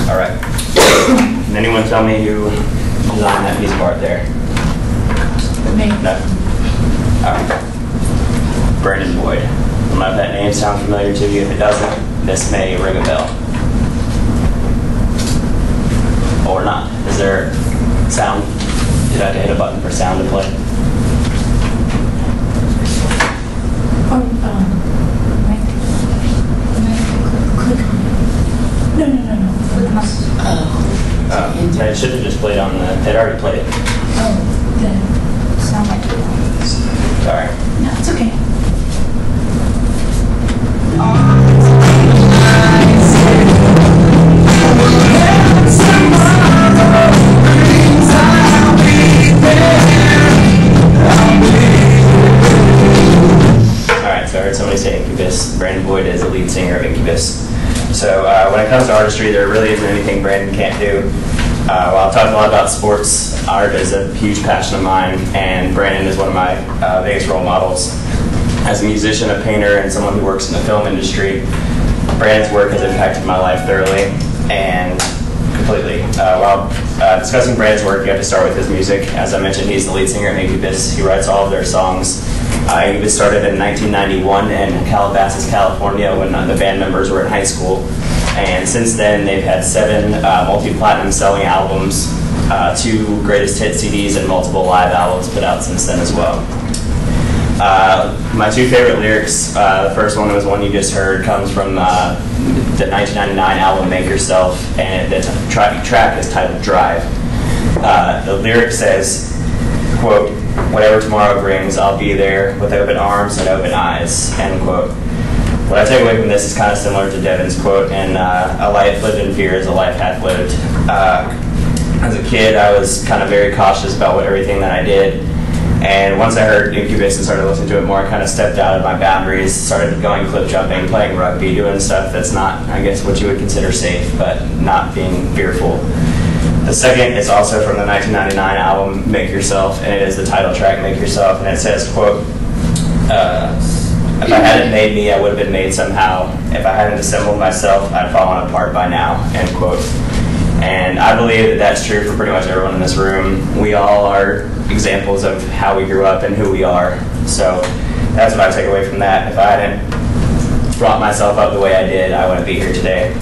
All right. Can anyone tell me who designed that piece of art there? Me. No. All right. Brandon Boyd. I don't know if that name sounds familiar to you. If it doesn't, this may ring a bell. Or not. Is there sound? Did I have to hit a button for sound to play? Oh, click on it. No. With my, It should have just played on the. It already played. oh, the sound like it. Sorry. No, it's okay. Alright, so I heard somebody say Incubus. Brandon Boyd is the lead singer of Incubus. So when it comes to artistry, there really isn't anything Brandon can't do. While I've talked a lot about sports, art is a huge passion of mine, and Brandon is one of my biggest role models. As a musician, a painter, and someone who works in the film industry, Brandon's work has impacted my life thoroughly and completely. While discussing Brandon's work, you have to start with his music. As I mentioned, he's the lead singer of Incubus. He writes all of their songs. Incubus started in 1991 in Calabasas, California, when the band members were in high school. And since then, they've had 7 multi-platinum selling albums, 2 greatest hit CDs, and multiple live albums put out since then as well. My 2 favorite lyrics, the first one was one you just heard, comes from the 1999 album Make Yourself, and the track is titled Drive. The lyric says, quote, "Whatever tomorrow brings, I'll be there with open arms and open eyes," end quote. What I take away from this is kind of similar to Devin's quote, and a life lived in fear is a life half lived. As a kid, I was kind of very cautious about everything that I did. And once I heard Incubus and started listening to it more, I kind of stepped out of my boundaries, started going cliff jumping, playing rugby, doing stuff that's not, I guess, what you would consider safe, but not being fearful. The second is also from the 1999 album, Make Yourself, and it is the title track, Make Yourself, and it says, quote, "If I hadn't made me, I would have been made somehow. If I hadn't assembled myself, I'd fallen apart by now," end quote. And I believe that that's true for pretty much everyone in this room. We all are examples of how we grew up and who we are. So that's what I take away from that. If I hadn't brought myself up the way I did, I wouldn't be here today.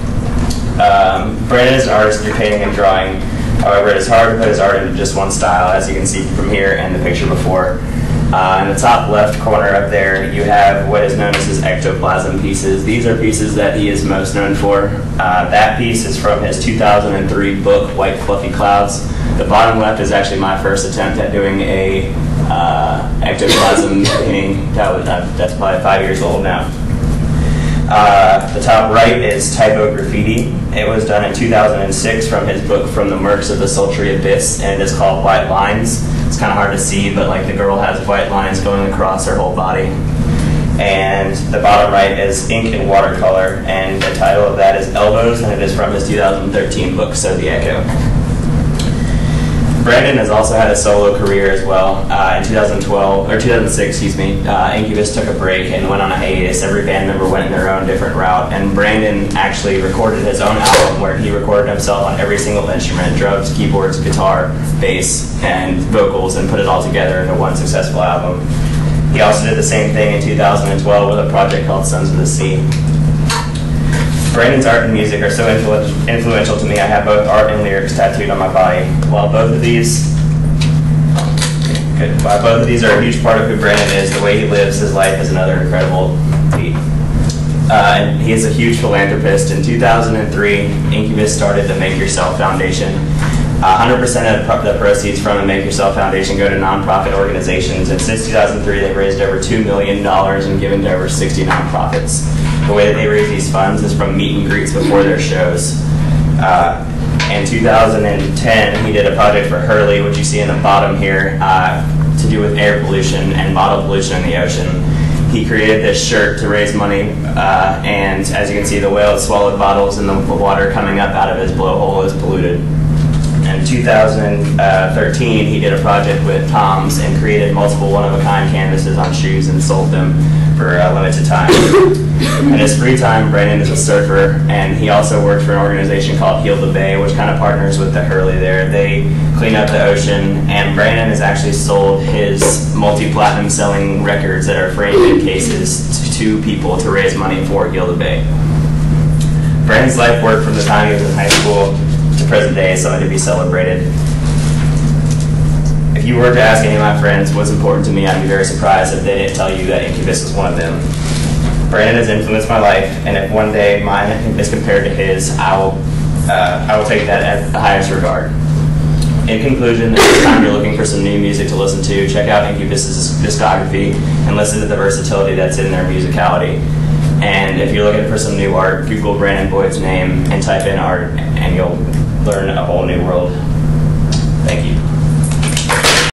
Brandon is an artist through painting and drawing. However, it is hard to put his art into just one style, as you can see from here and the picture before. In the top left corner up there, you have what is known as his ectoplasm pieces. These are pieces that he is most known for. That piece is from his 2003 book, White Fluffy Clouds. The bottom left is actually my first attempt at doing a ectoplasm painting. That's probably 5 years old now. The top right is typo graffiti. It was done in 2006 from his book, From the Murks of the Sultry Abyss, and it's called White Lines. It's kind of hard to see, but like the girl has white lines going across her whole body. And the bottom right is ink and watercolor, and the title of that is Elbows, and it is from his 2013 book, So the Echo. Brandon has also had a solo career as well. In 2006, Incubus took a break and went on a hiatus. Every band member went in their own different route, and Brandon actually recorded his own album where he recorded himself on every single instrument, drums, keyboards, guitar, bass, and vocals, and put it all together into one successful album. He also did the same thing in 2012 with a project called Sons of the Sea. Brandon's art and music are so influential to me. I have both art and lyrics tattooed on my body. While both of these are a huge part of who Brandon is, the way he lives his life is another incredible feat. He is a huge philanthropist. In 2003, Incubus started the Make Yourself Foundation. 100% of the proceeds from the Make Yourself Foundation go to nonprofit organizations, and since 2003 they've raised over $2 million and given to over 60 nonprofits. The way that they raise these funds is from meet and greets before their shows. In 2010, he did a project for Hurley, which you see in the bottom here, to do with air pollution and bottle pollution in the ocean. He created this shirt to raise money, and as you can see, the whale that swallowed bottles and the water coming up out of his blowhole is polluted. And in 2013, he did a project with Tom's and created multiple one-of-a-kind canvases on shoes and sold them for a limited time. In his free time, Brandon is a surfer, and he also works for an organization called Heal the Bay, which kind of partners with the Hurley there. They clean up the ocean, and Brandon has actually sold his multi-platinum selling records that are framed in cases to people to raise money for Heal the Bay. Brandon's life work from the time he was in high school to present day is something to be celebrated. If you were to ask any of my friends what's important to me, I'd be very surprised if they didn't tell you that Incubus is one of them. Brandon has influenced my life, and if one day mine is compared to his, I will take that at the highest regard. In conclusion, next time you're looking for some new music to listen to, check out Incubus's discography and listen to the versatility that's in their musicality. And if you're looking for some new art, Google Brandon Boyd's name and type in art, and you'll learn a whole new world. Thank you.